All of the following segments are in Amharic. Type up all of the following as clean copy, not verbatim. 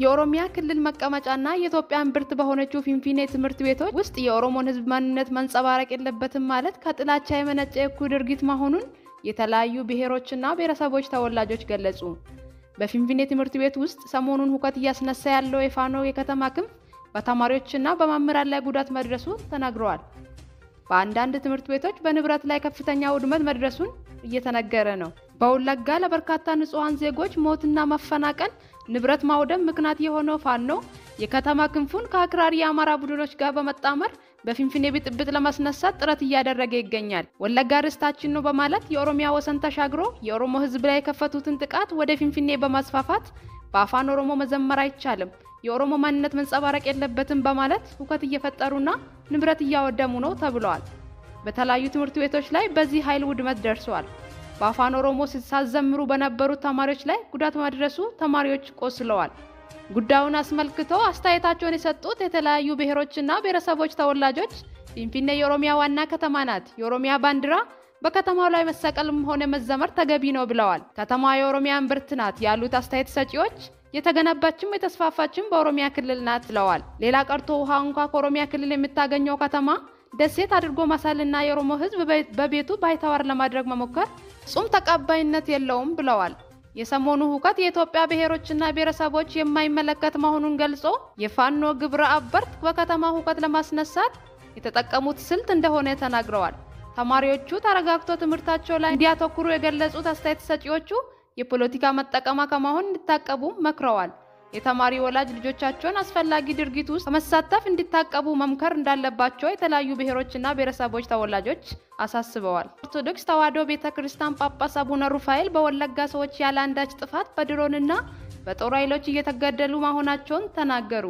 የኦሮሚያ ክልል መቀመጫና የኢትዮጵያን ብርት በሆነችው ፊንፊኔ ትምህርት ቤቶች ውስጥ የኦሮሞን ህዝብ ማንነት መንጸባረቅ የለበትም ማለት ከጥላቻ የመነጨ እኩይ ድርጊት መሆኑን የተለያዩ ብሔሮችና ብሔረሰቦች ተወላጆች ገለጹ። በፊንፊኔ ትምህርት ቤት ውስጥ ሰሞኑን ሁከት እያስነሳ ያለው የፋኖ የከተማ ክንፍ በተማሪዎችና በመምህራን ላይ ጉዳት መድረሱ ተናግረዋል። በአንዳንድ ትምህርት ቤቶች በንብረት ላይ ከፍተኛ ውድመት መድረሱን እየተነገረ ነው። በወለጋ ለበርካታ ንጹሃን ዜጎች ሞትና መፈናቀል ንብረት ማውደም ምክንያት የሆነው ፋኖ የከተማ ክንፉን ከአክራሪ የአማራ ቡድኖች ጋር በመጣመር በፊንፊኔ ብጥብጥ ለማስነሳት ጥረት እያደረገ ይገኛል። ወለጋ ርስታችን ነው በማለት የኦሮሚያ ወሰን ተሻግሮ የኦሮሞ ህዝብ ላይ የከፈቱትን ጥቃት ወደ ፊንፊኔ በማስፋፋት በአፋን ኦሮሞ መዘመር አይቻልም፣ የኦሮሞ ማንነት መንጸባረቅ የለበትም በማለት ሁከት እየፈጠሩና ንብረት እያወደሙ ነው ተብሏል። በተለያዩ ትምህርት ቤቶች ላይ በዚህ ኃይል ውድመት ደርሷል። በአፋን ኦሮሞ ሲሳዘምሩ በነበሩት ተማሪዎች ላይ ጉዳት ማድረሱ ተማሪዎች ቆስለዋል። ጉዳዩን አስመልክቶ አስተያየታቸውን የሰጡት የተለያዩ ብሔሮችና ብሔረሰቦች ተወላጆች ፊንፊኔ የኦሮሚያ ዋና ከተማ ናት፣ የኦሮሚያ ባንዲራ በከተማው ላይ መሰቀልም ሆነ መዘመር ተገቢ ነው ብለዋል። ከተማዋ የኦሮሚያ እምብርት ናት ያሉት አስተያየት ሰጪዎች የተገነባችም የተስፋፋችም በኦሮሚያ ክልል ናት ብለዋል። ሌላ ቀርቶ ውሃ እንኳን ከኦሮሚያ ክልል የምታገኘው ከተማ ደሴት አድርጎ ማሳልና የኦሮሞ ህዝብ በቤቱ ባይተዋር ለማድረግ መሞከር ጹም ተቀባይነት የለውም ብለዋል። የሰሞኑ ሁከት የኢትዮጵያ ብሔሮችና ብሔረሰቦች የማይመለከት መሆኑን ገልጾ የፋኖ ግብረ አበርት በከተማ ሁከት ለማስነሳት የተጠቀሙት ስልት እንደሆነ ተናግረዋል። ተማሪዎቹ ተረጋግተው ትምህርታቸው ላይ እንዲያተኩሩ የገለጹት አስተያየት ሰጪዎቹ የፖለቲካ መጠቀማ ከመሆን እንዲታቀቡ መክረዋል። የተማሪ ወላጅ ልጆቻቸውን አስፈላጊ ድርጊት ውስጥ ከመሳተፍ እንዲታቀቡ መምከር እንዳለባቸው የተለያዩ ብሔሮችና ብሔረሰቦች ተወላጆች አሳስበዋል። ኦርቶዶክስ ተዋሕዶ ቤተክርስቲያን ጳጳስ አቡነ ሩፋኤል በወለጋ ሰዎች ያለ አንዳች ጥፋት በድሮንና በጦር ኃይሎች እየተገደሉ መሆናቸውን ተናገሩ።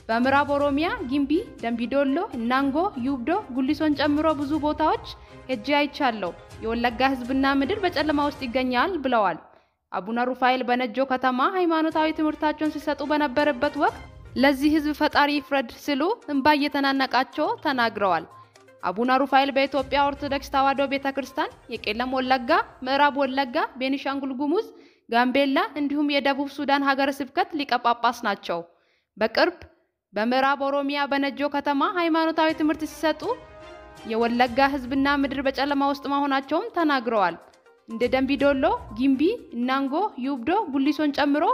በምዕራብ ኦሮሚያ ጊምቢ፣ ደምቢዶሎ፣ እናንጎ፣ ዩብዶ፣ ጉሊሶን ጨምሮ ብዙ ቦታዎች ሄጄ አይቻለሁ። የወለጋ ህዝብና ምድር በጨለማ ውስጥ ይገኛል ብለዋል። አቡነ ሩፋኤል በነጆ ከተማ ሃይማኖታዊ ትምህርታቸውን ሲሰጡ በነበረበት ወቅት ለዚህ ህዝብ ፈጣሪ ይፍረድ ሲሉ እንባ እየተናነቃቸው ተናግረዋል። አቡነ ሩፋኤል በኢትዮጵያ ኦርቶዶክስ ተዋሕዶ ቤተክርስቲያን የቄለም ወለጋ፣ ምዕራብ ወለጋ፣ ቤኒሻንጉል ጉሙዝ፣ ጋምቤላ እንዲሁም የደቡብ ሱዳን ሀገረ ስብከት ሊቀ ጳጳስ ናቸው። በቅርብ በምዕራብ ኦሮሚያ በነጆ ከተማ ሃይማኖታዊ ትምህርት ሲሰጡ የወለጋ ህዝብና ምድር በጨለማ ውስጥ መሆናቸውን ተናግረዋል። እንደ ደምቢዶሎ፣ ጊምቢ፣ እናንጎ፣ ዩብዶ፣ ጉሊሶን ጨምሮ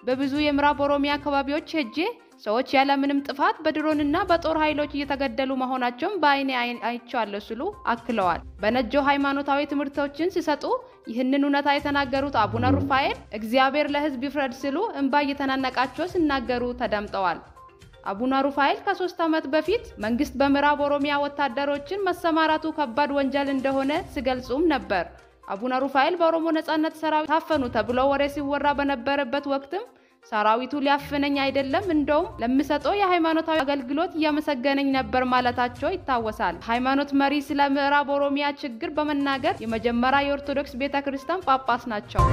በብዙ የምዕራብ ኦሮሚያ አካባቢዎች ሄጄ ሰዎች ያለ ምንም ጥፋት በድሮንና በጦር ኃይሎች እየተገደሉ መሆናቸውን በአይኔ አይቻለሁ ሲሉ አክለዋል። በነጆ ሃይማኖታዊ ትምህርቶችን ሲሰጡ ይህንን እውነታ የተናገሩት አቡነ ሩፋኤል እግዚአብሔር ለህዝብ ይፍረድ ሲሉ እንባ እየተናነቃቸው ሲናገሩ ተደምጠዋል። አቡነ ሩፋኤል ከ3 ዓመት በፊት መንግስት በምዕራብ ኦሮሚያ ወታደሮችን መሰማራቱ ከባድ ወንጀል እንደሆነ ሲገልጹም ነበር። አቡነ ሩፋኤል በኦሮሞ ነጻነት ሰራዊት ታፈኑ ተብሎ ወሬ ሲወራ በነበረበት ወቅትም ሰራዊቱ ሊያፍነኝ አይደለም እንደውም ለምሰጠው የሃይማኖታዊ አገልግሎት እያመሰገነኝ ነበር ማለታቸው ይታወሳል። ሃይማኖት መሪ ስለ ምዕራብ ኦሮሚያ ችግር በመናገር የመጀመሪያ የኦርቶዶክስ ቤተክርስቲያን ጳጳስ ናቸው።